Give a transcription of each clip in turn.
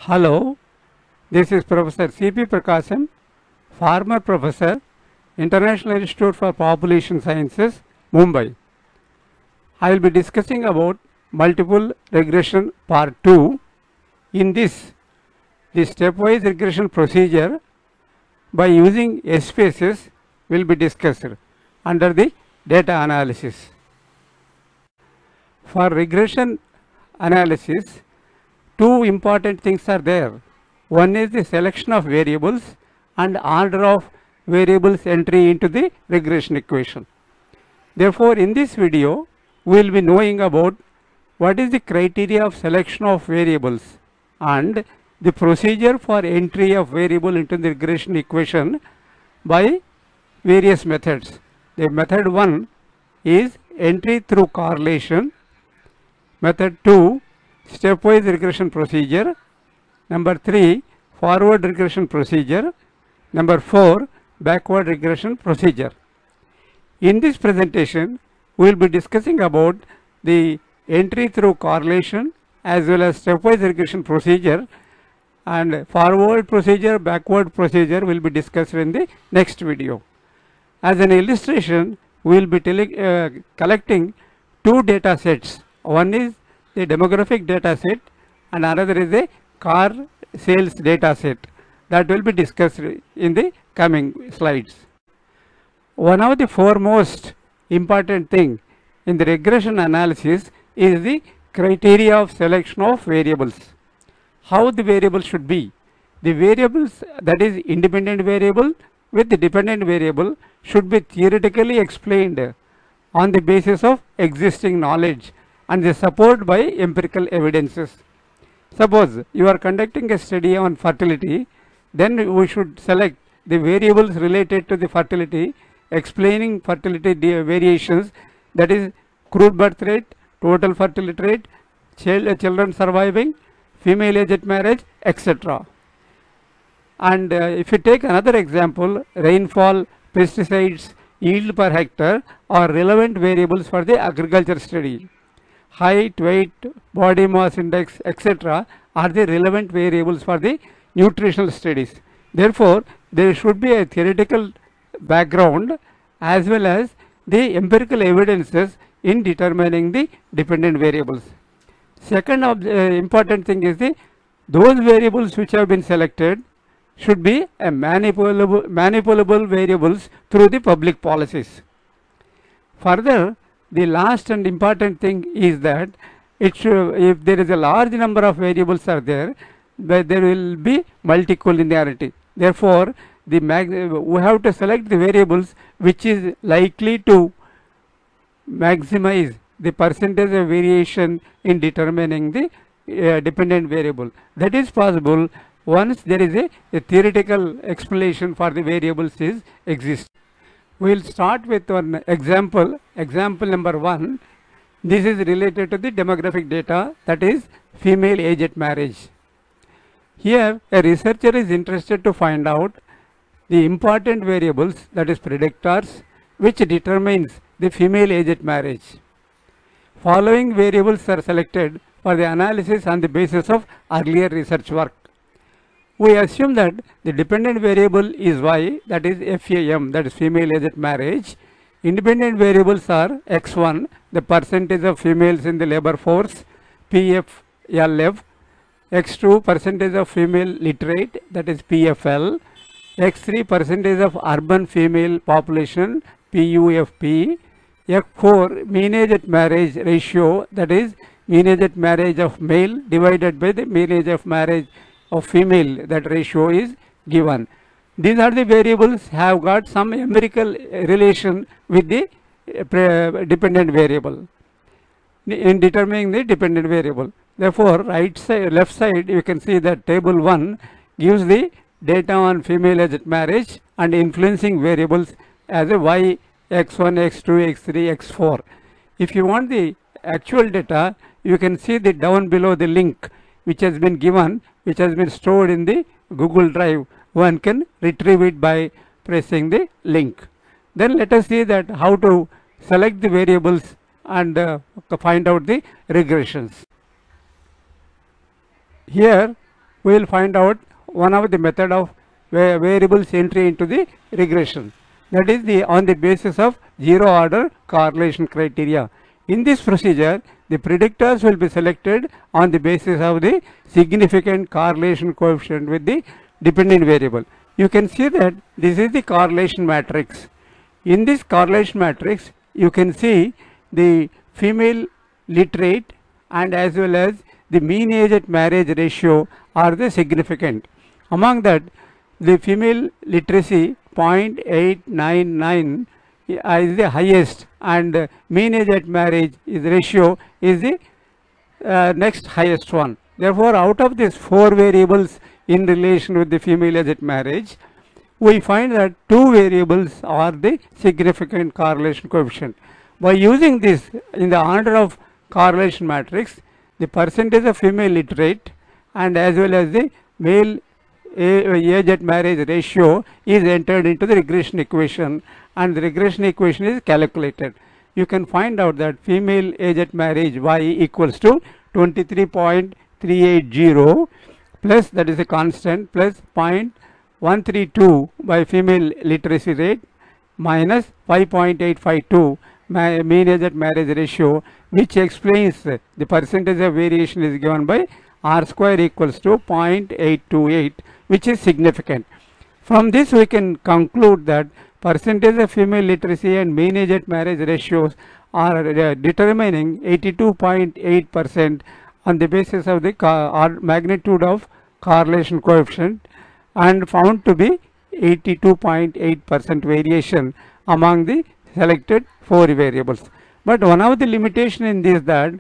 Hello, this is Professor C.P. Prakasam, former professor, International Institute for Population Sciences, Mumbai. I will be discussing about multiple regression part 2. In this, the stepwise regression procedure by using S-spaces will be discussed under the data analysis. For regression analysis, two important things are there. One is the selection of variables and order of variables entry into the regression equation. Therefore, in this video, we will be knowing about what is the criteria of selection of variables and the procedure for entry of variable into the regression equation by various methods. The method 1 is entry through correlation. Method 2, stepwise regression procedure. Number 3, forward regression procedure. Number 4, backward regression procedure. In this presentation, we will be discussing about the entry through correlation as well as stepwise regression procedure, and forward procedure, backward procedure will be discussed in the next video. As an illustration, we will be collecting two data sets. One is the demographic data set and another is a car sales data set that will be discussed in the coming slides. One of the foremost important thing in the regression analysis is the criteria of selection of variables. How the variables should be. The variables, that is independent variable with the dependent variable, should be theoretically explained on the basis of existing knowledge and the support by empirical evidences. Suppose you are conducting a study on fertility, then we should select the variables related to the fertility, explaining fertility variations, that is crude birth rate, total fertility rate, children surviving, female age at marriage, etc. And if you take another example, rainfall, pesticides, yield per hectare are relevant variables for the agriculture study. Height, weight, body mass index, etc. are the relevant variables for the nutritional studies. Therefore, there should be a theoretical background as well as the empirical evidences in determining the dependent variables. Second important thing is those variables which have been selected should be a manipulable variables through the public policies. Further, the last and important thing is that if there is a large number of variables are there, there will be multicollinearity. Therefore, we have to select the variables which is likely to maximize the percentage of variation in determining the dependent variable. That is possible once there is a theoretical explanation for the variables exists. We will start with one example. Example number 1. This is related to the demographic data, that is female age at marriage. Here a researcher is interested to find out the important variables, that is predictors, which determines the female age at marriage. Following variables are selected for the analysis on the basis of earlier research work. We assume that the dependent variable is Y, that is FAM, that is female age at marriage. Independent variables are X1, the percentage of females in the labor force, PFLF. X2, percentage of female literate, that is PFL. X3, percentage of urban female population, PUFP. F4, mean age at marriage ratio, that is mean age at marriage of male divided by the mean age of marriage of female, that ratio is given. These are the variables have got some empirical relation with the dependent variable in determining the dependent variable. Therefore, left side you can see that table 1 gives the data on female age at marriage and influencing variables as a Y, X1, X2, X3, X4. If you want the actual data, you can see the down below the link which has been given, which has been stored in the Google Drive. One can retrieve it by pressing the link. Then let us see that how to select the variables and find out the regressions. Here we will find out one of the method of variables entry into the regression. That is on the basis of zero order correlation criteria. In this procedure, the predictors will be selected on the basis of the significant correlation coefficient with the dependent variable. You can see that this is the correlation matrix. In this correlation matrix, you can see the female literate and as well as the mean age at marriage ratio are the significant. Among that, the female literacy 0.899 is the highest, and mean age at marriage ratio is the next highest one. Therefore, out of these 4 variables in relation with the female age at marriage, we find that 2 variables are the significant correlation coefficient. By using this in the order of correlation matrix, the percentage of female literate and as well as the male age at marriage ratio is entered into the regression equation, and the regression equation is calculated. You can find out that female age at marriage y equals to 23.380 plus, that is a constant, plus 0.132 by female literacy rate minus 5.852 mean age at marriage ratio, which explains the percentage of variation is given by r square equals to 0.828, which is significant. From this we can conclude that percentage of female literacy and mean age at marriage ratios are determining 82.8% on the basis of the magnitude of correlation coefficient, and found to be 82.8% variation among the selected 4 variables. But one of the limitation in this that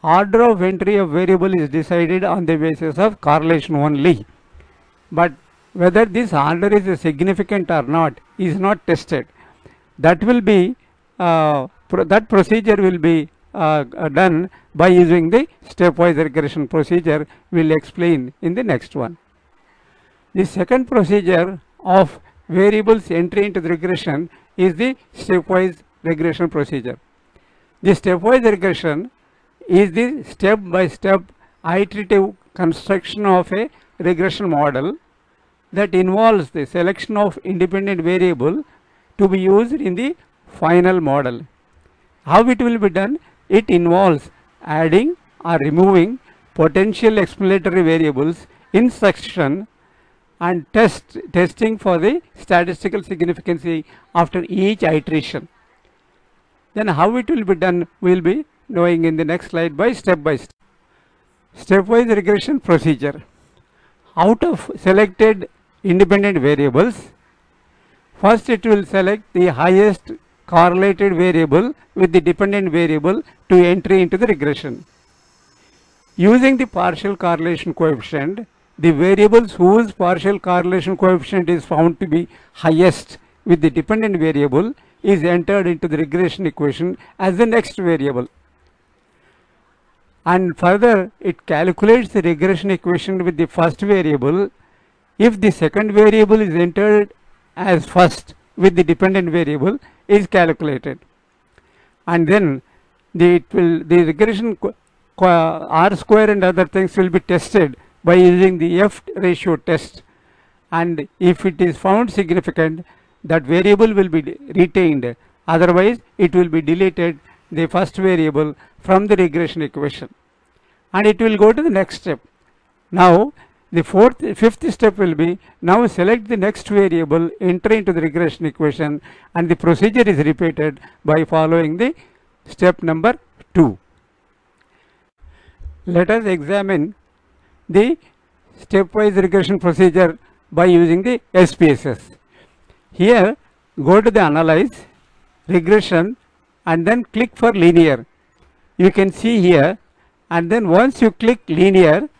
order of entry of variable is decided on the basis of correlation only, but whether this order is significant or not is not tested. That will be that procedure will be done by using the stepwise regression procedure. We will explain in the next one. The second procedure of variables entry into the regression is the stepwise regression procedure. The stepwise regression is the step-by-step iterative construction of a regression model that involves the selection of independent variable to be used in the final model. How it will be done? It involves adding or removing potential explanatory variables in succession and testing for the statistical significance after each iteration. Then how it will be done, we will be knowing in the next slide by step. Stepwise regression procedure. Out of selected independent variables, first it will select the highest correlated variable with the dependent variable to entry into the regression. Using the partial correlation coefficient, the variables whose partial correlation coefficient is found to be highest with the dependent variable is entered into the regression equation as the next variable. And further, it calculates the regression equation with the first variable if the second variable is entered as first with the dependent variable is calculated. And then the regression r square and other things will be tested by using the F ratio test, and if it is found significant, that variable will be retained, otherwise it will be deleted, the first variable, from the regression equation, and it will go to the next step. Now the fifth step will be, now select the next variable, enter into the regression equation, and the procedure is repeated by following the step number 2. Let us examine the stepwise regression procedure by using the SPSS. Here, go to the analyze, regression, and then click for linear. You can see here, and then once you click linear,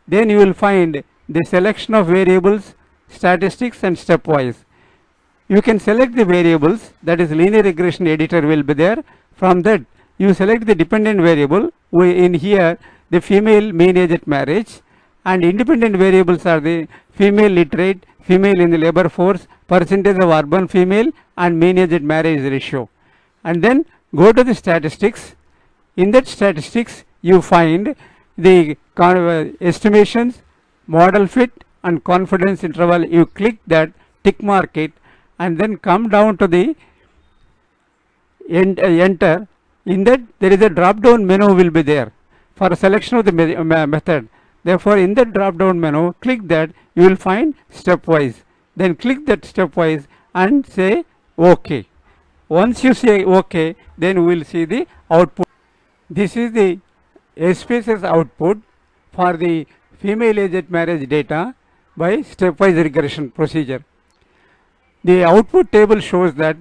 then you will find the selection of variables, statistics, and stepwise. You can select the variables, that is linear regression editor will be there. From that, you select the dependent variable, in here the female mean age at marriage, and independent variables are the female literate, female in the labor force, percentage of urban female, and mean age at marriage ratio. And then go to the statistics. In that statistics, you find the estimations model fit and confidence interval. You click that, tick mark it, and then come down to the enter. In that there is a drop down menu will be there for selection of the method. Therefore, in the drop down menu, click that, you will find stepwise. Then click that stepwise and say OK. Once you say OK, then we will see the output. This is the SPSS output for the female age at marriage data by stepwise regression procedure. The output table shows that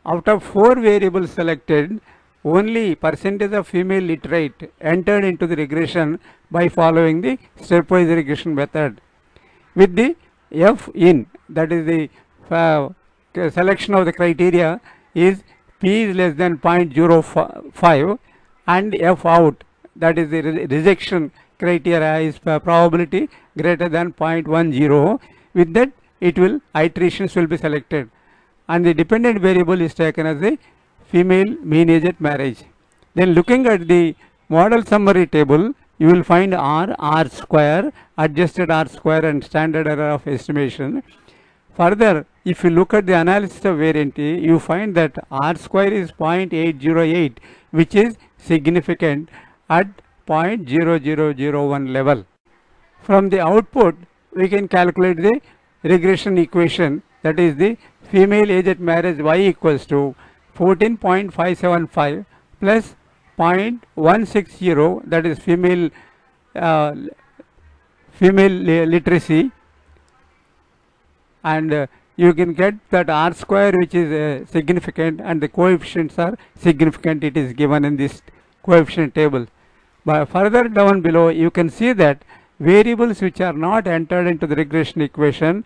out of 4 variables selected, only percentage of female literate entered into the regression by following the stepwise regression method. With the F in, that is the selection of the criteria, is P is less than 0.05 and F out, that is the rejection criteria, is probability greater than 0.10. With that, iterations will be selected, and the dependent variable is taken as the female mean age at marriage. Then looking at the model summary table, you will find R square, adjusted R square, and standard error of estimation. Further, if you look at the analysis of variability, you find that R square is 0.808, which is significant at 0.0001 level. From the output, we can calculate the regression equation, that is the female age at marriage y equals to 14.575 plus 0.160, that is female literacy, and you can get that R square, which is significant, and the coefficients are significant. It is given in this coefficient table. But further down below, you can see that variables which are not entered into the regression equation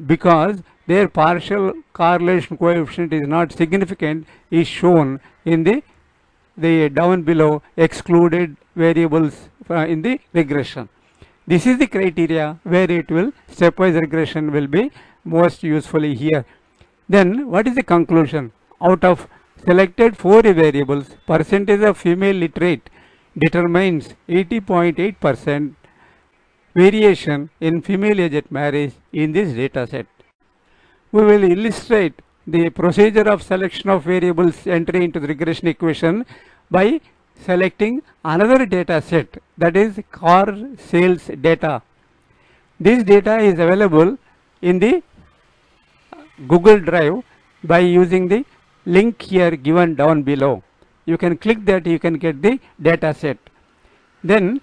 because their partial correlation coefficient is not significant is shown in the down below excluded variables in the regression. This is the criteria where it will stepwise regression will be most usefully here. Then what is the conclusion? Out of selected 4 variables, percentage of female literate determines 80.8% variation in female age at marriage in this data set. We will illustrate the procedure of selection of variables entry into the regression equation by selecting another data set, that is car sales data. This data is available in the Google Drive by using the link here given down below. You can click that, you can get the data set. Then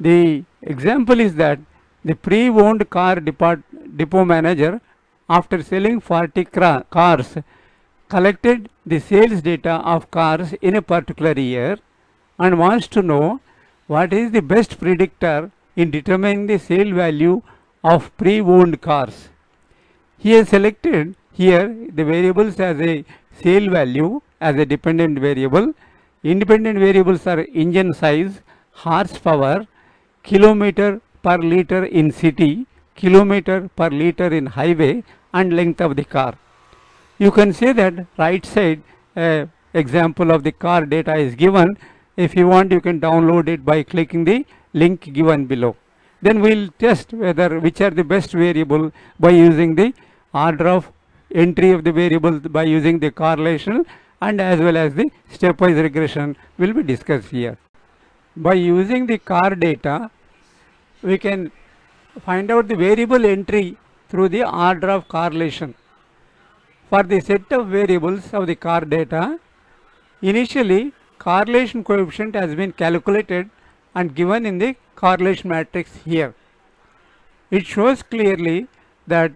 the example is that the pre-owned car depot manager, after selling 40 cars, collected the sales data of cars in a particular year and wants to know what is the best predictor in determining the sale value of pre-owned cars. He has selected here the variables as a sale value as a dependent variable. Independent variables are engine size, horsepower, kilometer per liter in city, kilometer per liter in highway, and length of the car. You can say that right side example of the car data is given. If you want, you can download it by clicking the link given below. Then we will test whether which are the best variable by using the order of entry of the variable by using the correlation, and as well as the stepwise regression will be discussed here. By using the car data, we can find out the variable entry through the order of correlation. For the set of variables of the car data, initially correlation coefficient has been calculated and given in the correlation matrix here. It shows clearly that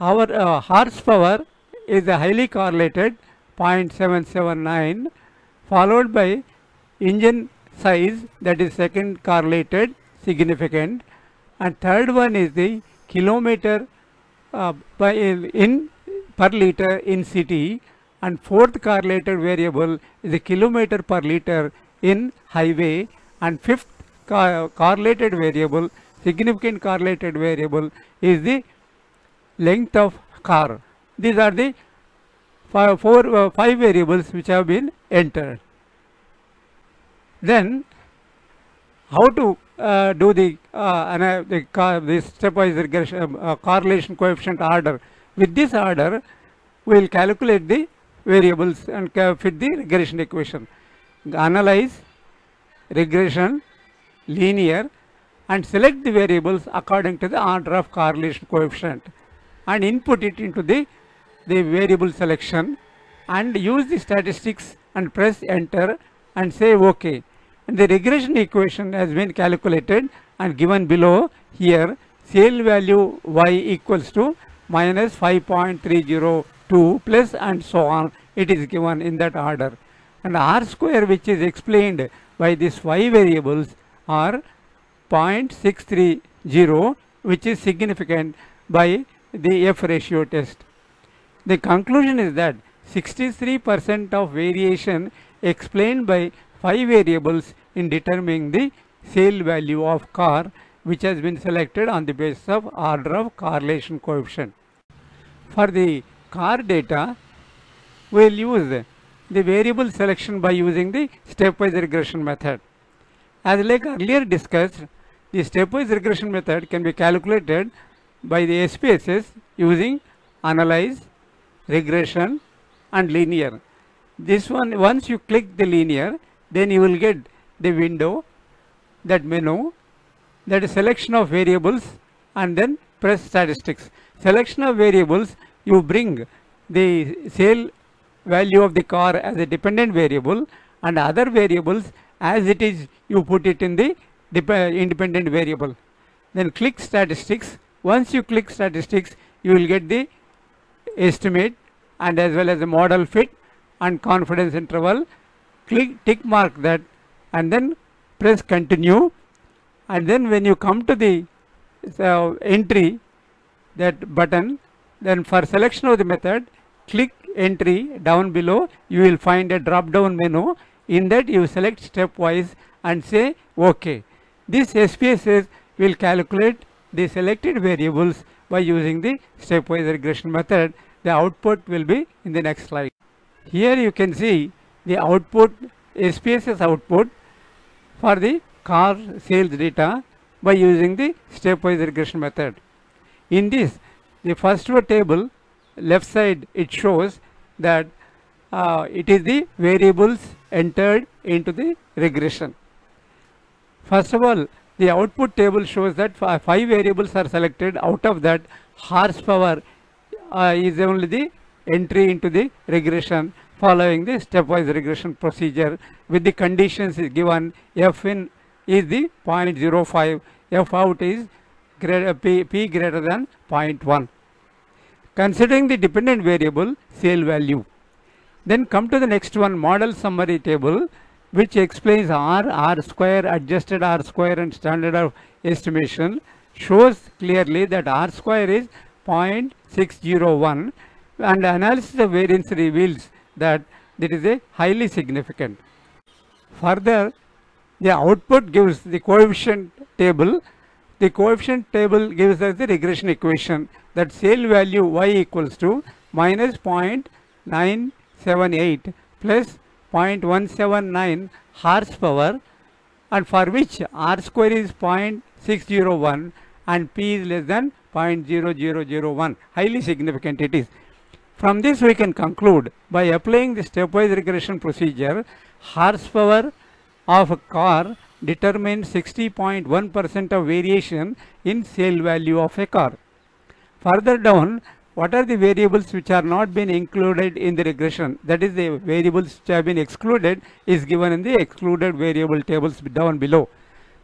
our horsepower is a highly correlated 0.779, followed by engine size, that is second correlated significant, and third one is the kilometer per liter in city, and fourth correlated variable is the kilometer per liter in highway, and fifth correlated variable, significant correlated variable, is the length of car. These are the 5 variables which have been entered. Then how to do the this stepwise regression correlation coefficient order. With this order, we will calculate the variables and fit the regression equation. Analyze, regression, linear, and select the variables according to the order of correlation coefficient, and input it into the variable selection, and use the statistics and press enter and say OK. And the regression equation has been calculated and given below. Here CL value y equals to minus 5.302 plus and so on. It is given in that order. And R square, which is explained by these y variables, are 0.630, which is significant by the F ratio test. The conclusion is that 63% of variation explained by 5 variables in determining the sale value of car, which has been selected on the basis of order of correlation coefficient. For the car data, we will use the variable selection by using the stepwise regression method. As like earlier discussed, the stepwise regression method can be calculated by the SPSS using analyze, regression, and linear. This one, once you click the linear, then you will get the window, that menu, that is selection of variables, and then press statistics. Selection of variables, you bring the sale value of the car as a dependent variable, and other variables as it is you put it in the independent variable. Then click statistics. Once you click statistics, you will get the estimate and as well as the model fit and confidence interval. Click tick mark that and then press continue, and then when you come to the entry, that button, then for selection of the method, click entry down below. You will find a drop down menu. In that you select stepwise and say OK. This SPSS will calculate the selected variables by using the stepwise regression method. The output will be in the next slide. Here you can see the output, SPSS output for the car sales data by using the stepwise regression method. In this, the first row table, left side, it shows that it is the variables entered into the regression. First of all, the output table shows that 5 variables are selected. Out of that, horsepower is only the entry into the regression following the stepwise regression procedure with the conditions is given. F in is the 0.05, F out is P greater than 0.1. Considering the dependent variable sale value. Then come to the next one, model summary table, which explains R, R square, adjusted R square and standard of estimation, shows clearly that R square is 0.601 and analysis of variance reveals that it is a highly significant. Further, the output gives the coefficient table. The coefficient table gives us the regression equation that sale value y equals to minus 0.978 plus 0.179 horsepower, and for which R square is 0.601 and P is less than 0.0001. Highly significant it is. From this we can conclude by applying the stepwise regression procedure, horsepower of a car determines 60.1% of variation in sale value of a car. Further down, what are the variables which are not been included in the regression? That is, the variables which have been excluded is given in the excluded variable tables down below.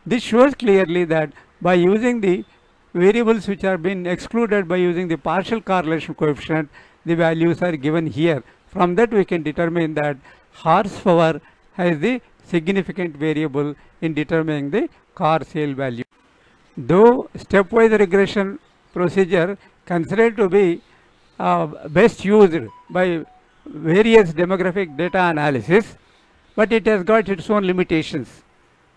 This shows clearly that by using the variables which are been excluded by using the partial correlation coefficient, the values are given here. From that we can determine that horsepower has the significant variable in determining the car sale value. Though stepwise regression procedure considered to be best used by various demographic data analysis, but it has got its own limitations.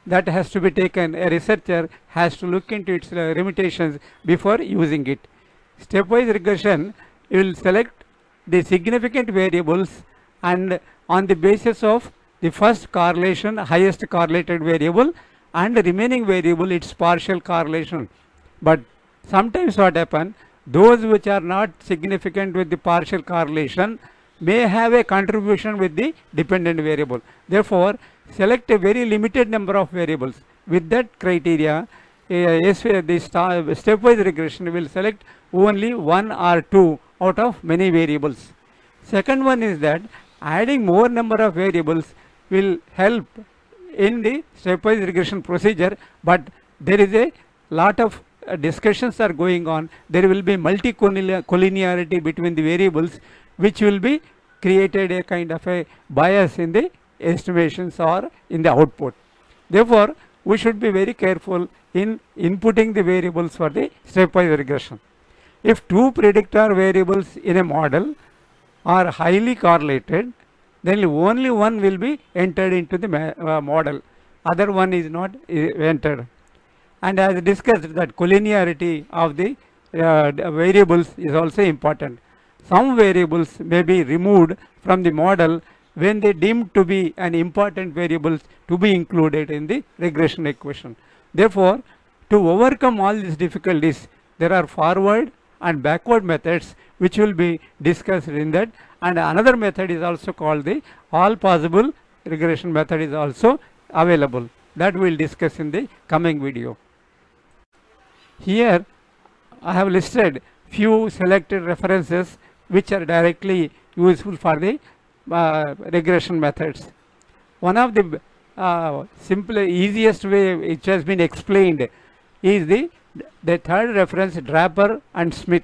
That has to be taken. A researcher has to look into its limitations before using it. Stepwise regression, you will select the significant variables, and on the basis of the first correlation, highest correlated variable, and the remaining variable its partial correlation. But sometimes what happen, those which are not significant with the partial correlation may have a contribution with the dependent variable. Therefore, select a very limited number of variables. With that criteria, the stepwise regression will select only one or two out of many variables. Second one is that adding more number of variables will help in the stepwise regression procedure, but there is a lot of discussions are going on. There will be multi-collinearity between the variables, which will be created a kind of a bias in the estimations or in the output. Therefore, we should be very careful in inputting the variables for the stepwise regression. If two predictor variables in a model are highly correlated, then only one will be entered into the model, other one is not entered. And as discussed, that collinearity of the variables is also important. Some variables may be removed from the model when they deemed to be an important variables to be included in the regression equation. Therefore, to overcome all these difficulties, there are forward and backward methods which will be discussed in that, and another method is also called the all possible regression method is also available. That we will discuss in the coming video. Here I have listed few selected references which are directly useful for the regression methods. One of the simple easiest way which has been explained is the third reference, Draper and Smith,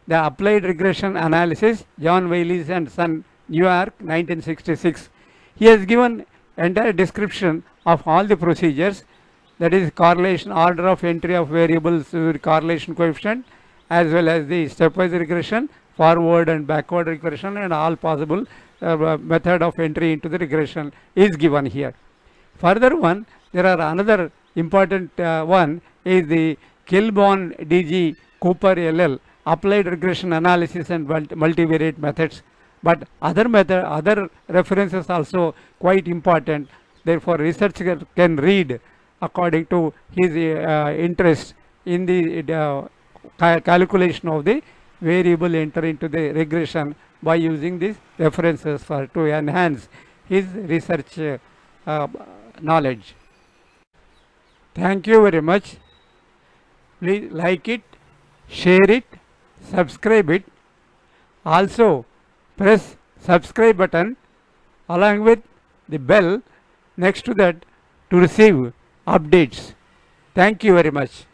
the applied regression analysis, John Wayles and Son, New York, 1966. He has given entire description of all the procedures, that is correlation, order of entry of variables with correlation coefficient, as well as the stepwise regression, forward and backward regression, and all possible method of entry into the regression is given here. Further one, there are another important one is the Kilborn DG Cooper LL applied regression analysis and multivariate methods. But other references also quite important. Therefore, researcher can read according to his interest in the calculation of the variable enter into the regression by using these references to enhance his research knowledge. Thank you very much. Please like it, share it, subscribe it. Also press subscribe button along with the bell next to that to receive updates. Thank you very much.